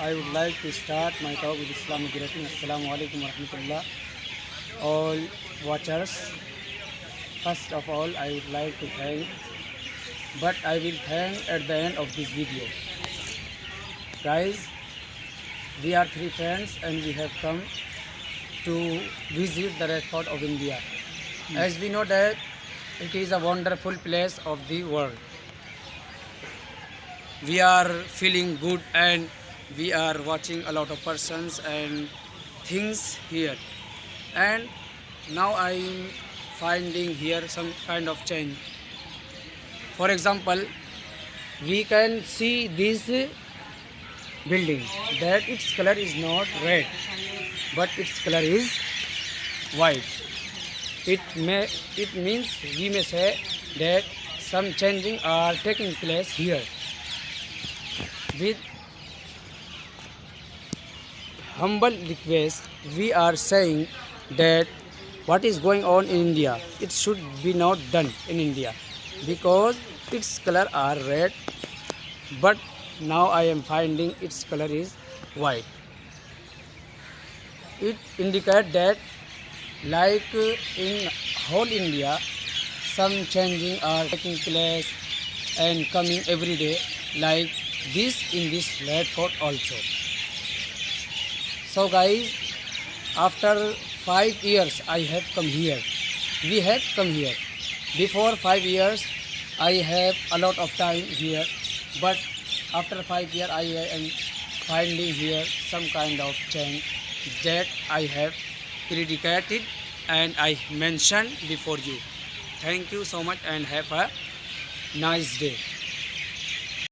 I would like to start my talk with Islamic greeting. Assalamu alaikum wa rahmatullah. All watchers, first of all, I would like to thank, but I will thank at the end of this video. Guys, we are three friends and we have come to visit the Red Fort of India. As we know that it is a wonderful place of the world. We are feeling good and we are watching a lot of persons and things here. And now I am finding here some kind of change. For example, we can see this building that its color is not red, but its color is white. It means we may say that some changing are taking place here. With humble request, we are saying that what is going on in India, it should be not done in India because its color are red, but now I am finding its color is white. It indicates that like in whole India, some changing are taking place and coming every day like this in this Red Fort also. So guys, after 5 years I have come here. We have come here. Before 5 years I have a lot of time here, but after 5 years I am finding here some kind of change that I have predicated and I mentioned before you. Thank you so much and have a nice day.